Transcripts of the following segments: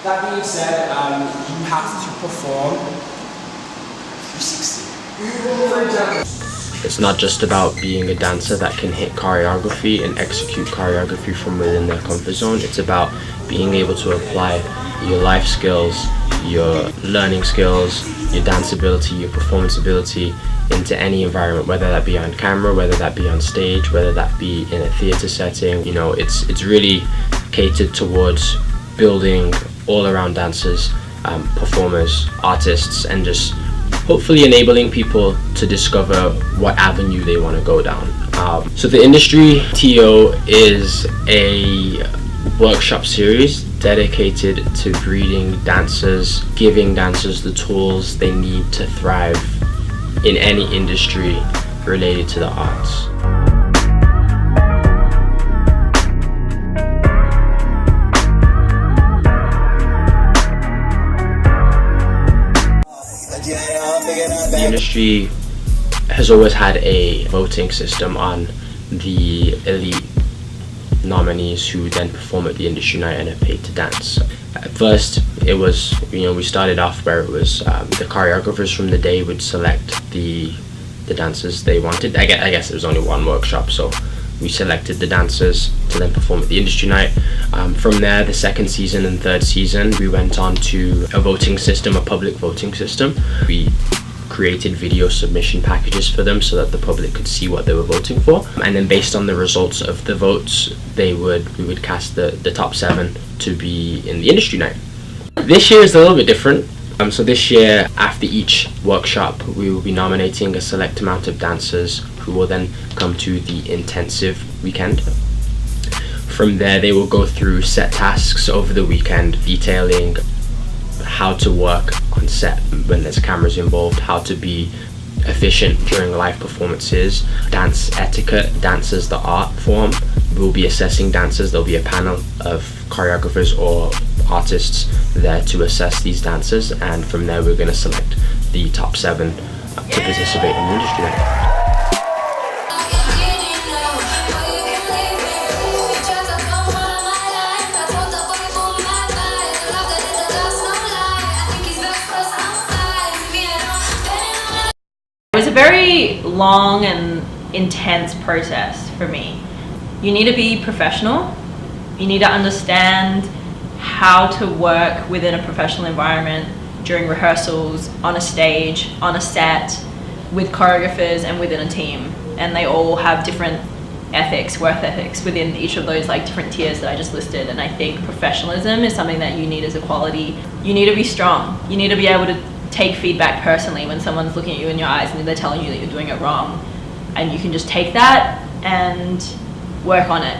That being said, you have to perform 360. For example. It's not just about being a dancer that can hit choreography and execute choreography from within their comfort zone. It's about being able to apply your life skills, your learning skills, your dance ability, your performance ability into any environment, whether that be on camera, whether that be on stage, whether that be in a theatre setting. You know, it's really catered towards building all-around dancers, performers, artists, and just hopefully enabling people to discover what avenue they want to go down. So the Industry TO is a workshop series dedicated to breeding dancers, giving dancers the tools they need to thrive in any industry related to the arts. The industry has always had a voting system on the elite nominees who then perform at the industry night and are paid to dance. At first, it was, we started off where it was the choreographers from the day would select the dancers they wanted. I guess it was only one workshop, so we selected the dancers to then perform at the industry night. From there, the second season and third season, we went on to a voting system, a public voting system. We created video submission packages for them so that the public could see what they were voting for, and then based on the results of the votes, we would cast the top 7 to be in the industry night. This year is a little bit different. So this year, after each workshop, we will be nominating a select amount of dancers who will then come to the intensive weekend. From there, they will go through set tasks over the weekend, detailing how to work on set when there's cameras involved, how to be efficient during live performances, dance etiquette, dance as the art form. We'll be assessing dancers. There'll be a panel of choreographers or artists there to assess these dancers, and from there we're going to select the top 7 to participate in the industry night. It was a very long and intense process for me. You need to be professional. You need to understand how to work within a professional environment during rehearsals, on a stage, on a set, with choreographers and within a team. And they all have different ethics, work ethics within each of those different tiers that I just listed. And I think professionalism is something that you need as a quality. You need to be strong. You need to be able to take feedback personally when someone's looking at you in your eyes and they're telling you that you're doing it wrong, and you can just take that and work on it.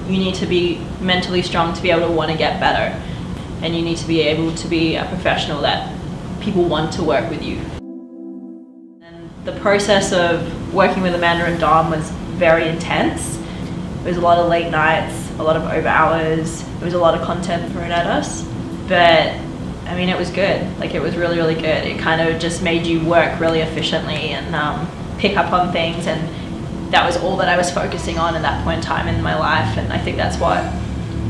You need to be mentally strong to be able to want to get better, and you need to be able to be a professional that people want to work with you. And the process of working with Amanda and Dom was very intense. There was a lot of late nights, a lot of over hours. There was a lot of content thrown at us, but I mean, it was good. It was really, really good. It kind of just made you work really efficiently and pick up on things, and that was all that I was focusing on at that point in time in my life, and I think that's what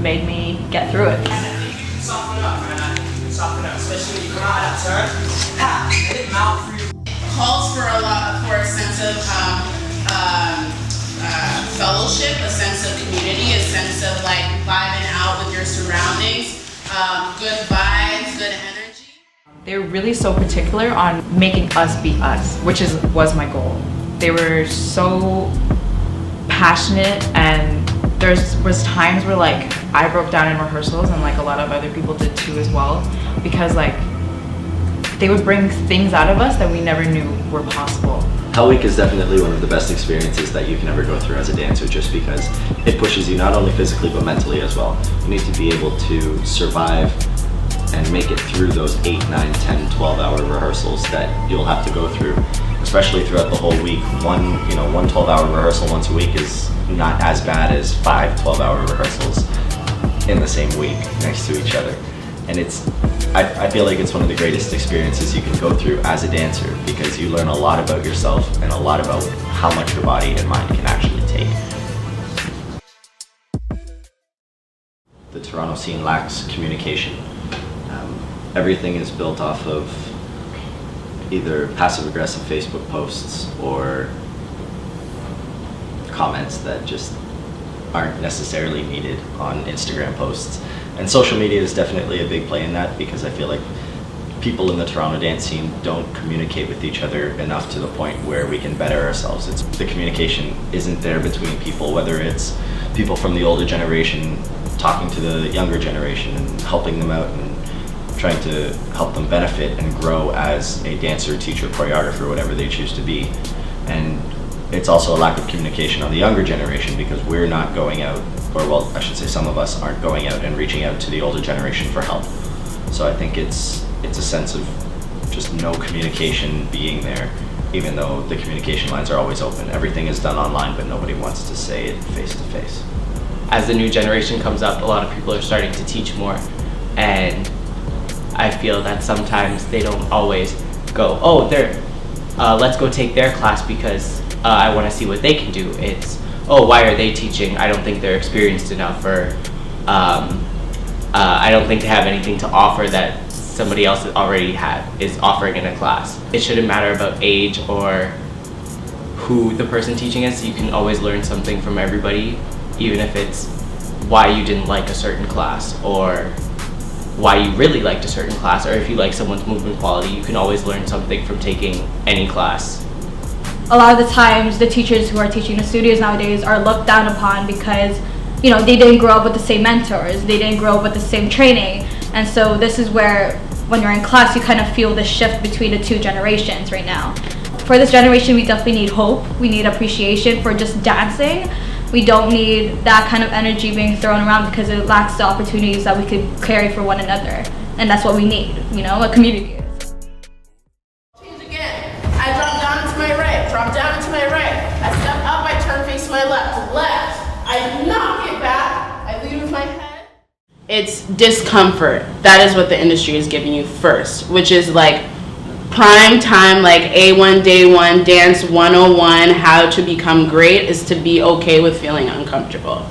made me get through it. Soften up, man. Soften up, especially when you come out of that turn. Let it mount for you. Calls for a sense of fellowship, a sense of community, a sense of vibing out with your surroundings. Good vibes, good energy. They were really so particular on making us be us, which was my goal. They were so passionate, and there was times where I broke down in rehearsals, and a lot of other people did too as well, because they would bring things out of us that we never knew were possible. Hell Week is definitely one of the best experiences that you can ever go through as a dancer, just because it pushes you not only physically but mentally as well. You need to be able to survive and make it through those 8, 9, 10, 12-hour rehearsals that you'll have to go through, especially throughout the whole week. One 12-hour rehearsal once a week is not as bad as 5 12-hour rehearsals in the same week next to each other. And I feel like it's one of the greatest experiences you can go through as a dancer, because you learn a lot about yourself and a lot about how much your body and mind can actually take. The Toronto scene lacks communication. Everything is built off of either passive-aggressive Facebook posts or comments that just aren't necessarily needed on Instagram posts. And social media is definitely a big play in that, because I feel like people in the Toronto dance scene don't communicate with each other enough to the point where we can better ourselves. The communication isn't there between people, whether it's people from the older generation talking to the younger generation and helping them out and trying to help them benefit and grow as a dancer, teacher, choreographer, whatever they choose to be. And it's also a lack of communication on the younger generation, because we're not going out, or well, I should say some of us aren't going out and reaching out to the older generation for help. So I think it's a sense of just no communication being there, even though the communication lines are always open. Everything is done online, but nobody wants to say it face to face. As the new generation comes up, a lot of people are starting to teach more, and I feel that sometimes they don't always go, oh, let's go take their class because I want to see what they can do. It's, oh, why are they teaching? I don't think they're experienced enough, or I don't think they have anything to offer that somebody else already is offering in a class. It shouldn't matter about age or who the person teaching is. You can always learn something from everybody, even if it's why you didn't like a certain class, or why you really liked a certain class, or if you like someone's movement quality. You can always learn something from taking any class. A lot of the times, the teachers who are teaching the studios nowadays are looked down upon because, you know, they didn't grow up with the same mentors, they didn't grow up with the same training. And so this is where, when you're in class, you kind of feel the shift between the two generations right now. For this generation, we definitely need hope. We need appreciation for just dancing. We don't need that kind of energy being thrown around because it lacks the opportunities that we could carry for one another. And that's what we need, you know, a community. Change again. I drop down into my right, drop down into my right. I step up, I turn face my left, left. I knock it back, I lead with my head. It's discomfort. That is what the industry is giving you first, which is like prime time, like A1 Day 1, Dance 101, how to become great is to be okay with feeling uncomfortable.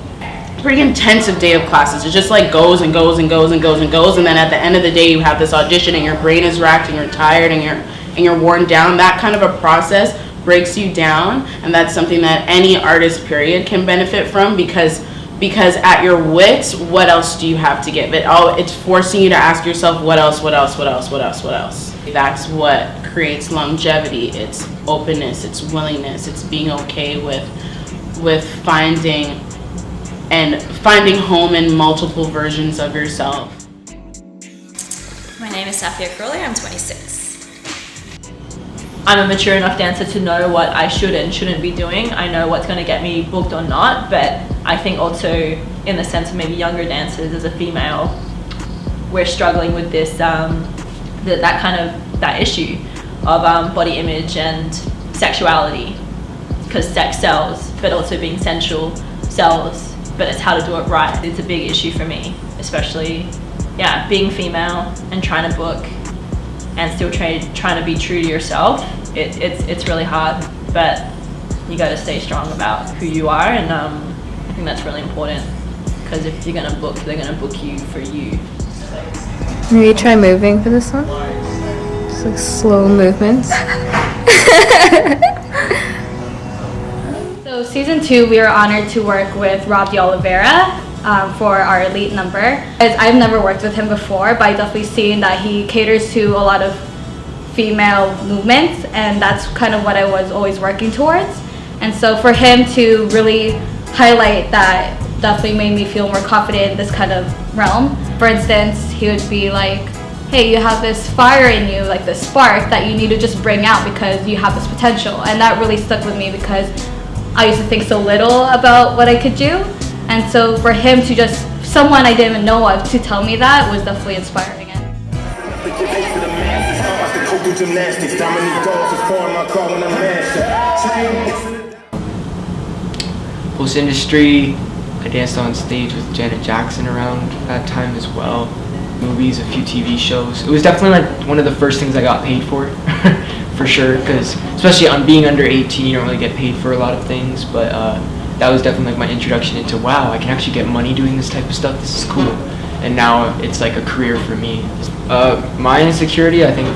Pretty intensive day of classes. It just like goes and goes and goes and goes and goes, and then at the end of the day you have this audition and your brain is racked and you're tired and you're worn down. That kind of a process breaks you down, and that's something that any artist period can benefit from, because at your wits, what else do you have to give? It's forcing you to ask yourself, what else? That's what creates longevity. It's openness, it's willingness, it's being okay with finding home in multiple versions of yourself. My name is Safa Ali, I'm 26. I'm a mature enough dancer to know what I should and shouldn't be doing. I know what's going to get me booked or not, but I think also in the sense of maybe younger dancers as a female, we're struggling with this, that issue of body image and sexuality, because sex sells, but also being sensual sells, but it's how to do it right. It's a big issue for me, especially, being female and trying to book and still trying to be true to yourself. It's really hard, but you got to stay strong about who you are, and I think that's really important, because if you're gonna book, they're gonna book you for you. Maybe try moving for this one. Just like slow movements. So season 2, we are honored to work with Rob de Oliveira for our elite number. As I've never worked with him before, but I definitely seen that he caters to a lot of female movements, and that's kind of what I was always working towards. And so for him to really highlight that definitely made me feel more confident in this kind of realm. For instance, he would be like, hey, you have this fire in you, like this spark that you need to just bring out because you have this potential. And that really stuck with me because I used to think so little about what I could do. And so for him to just, someone I didn't even know of, to tell me that was definitely inspiring. Post industry, I danced on stage with Janet Jackson around that time as well. Movies, a few TV shows. It was definitely like one of the first things I got paid for, for sure, because especially on being under 18, you don't really get paid for a lot of things, but that was definitely like my introduction into, wow, I can actually get money doing this type of stuff. This is cool. And now it's like a career for me. My insecurity, I think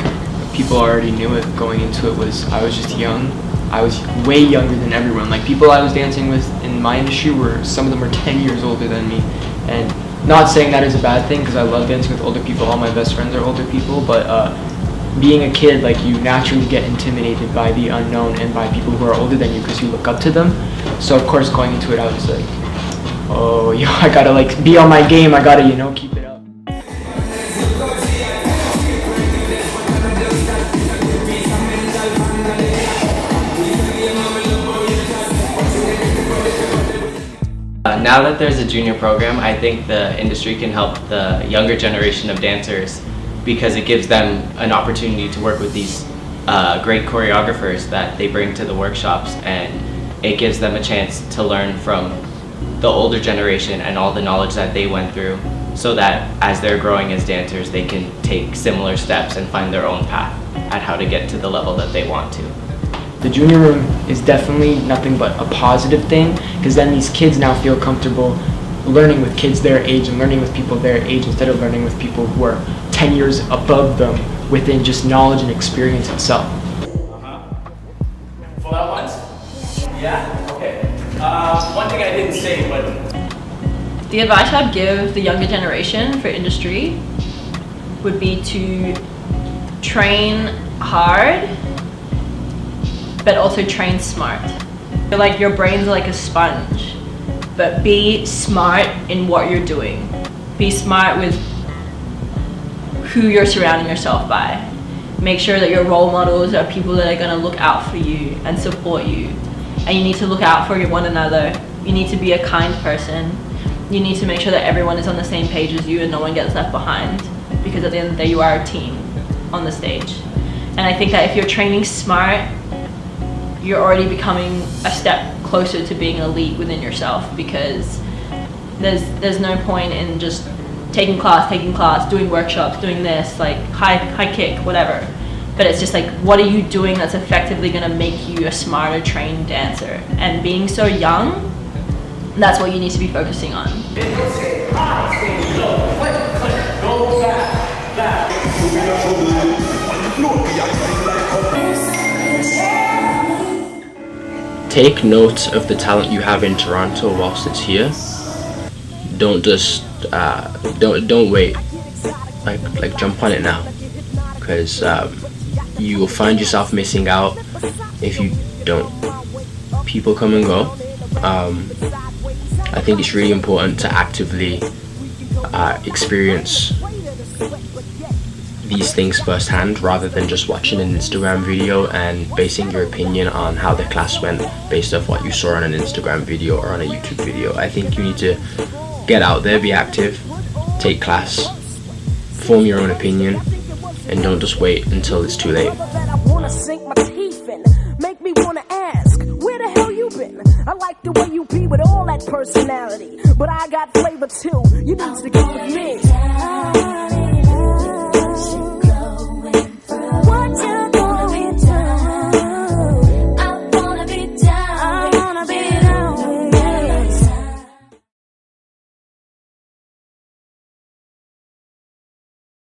people already knew it going into it, was I was just young. I was way younger than everyone. Like, people I was dancing with in my industry were, some of them were 10 years older than me. And not saying that is a bad thing, because I love dancing with older people. All my best friends are older people, but being a kid, like, you naturally get intimidated by the unknown and by people who are older than you because you look up to them. So of course, going into it, I was like, oh, yo, I gotta like be on my game. I gotta, you know, keep it up. Now that there's a junior program, I think the industry can help the younger generation of dancers, because it gives them an opportunity to work with these great choreographers that they bring to the workshops, and it gives them a chance to learn from the older generation and all the knowledge that they went through, so that as they're growing as dancers, they can take similar steps and find their own path at how to get to the level that they want to. The junior room is definitely nothing but a positive thing, because then these kids now feel comfortable learning with kids their age and learning with people their age instead of learning with people who are 10 years above them within just knowledge and experience itself. Full out once? Yeah? Okay. One thing I didn't say, but... The advice I'd give the younger generation for industry would be to train hard, but also train smart. Like, your brain's like a sponge, but be smart in what you're doing. Be smart with who you're surrounding yourself by. Make sure that your role models are people that are gonna look out for you and support you. And you need to look out for one another. You need to be a kind person. You need to make sure that everyone is on the same page as you and no one gets left behind. Because at the end of the day, you are a team on the stage. And I think that if you're training smart, you're already becoming a step closer to being elite within yourself, because there's no point in just taking class, doing workshops, doing this, like high kick, whatever. But it's just like, what are you doing that's effectively gonna make you a smarter trained dancer? And being so young, that's what you need to be focusing on. Take note of the talent you have in Toronto whilst it's here. Don't just don't wait. Like jump on it now, because you will find yourself missing out if you don't. People come and go. I think it's really important to actively experience these things firsthand, rather than just watching an Instagram video and basing your opinion on how the class went based off what you saw on an Instagram video or on a YouTube video. I think you need to get out there, be active, take class, form your own opinion, and don't just wait until it's too late. Make me wanna ask, where the hell you been? I like the way you be with all that personality, but I got flavor too. You need to get with me.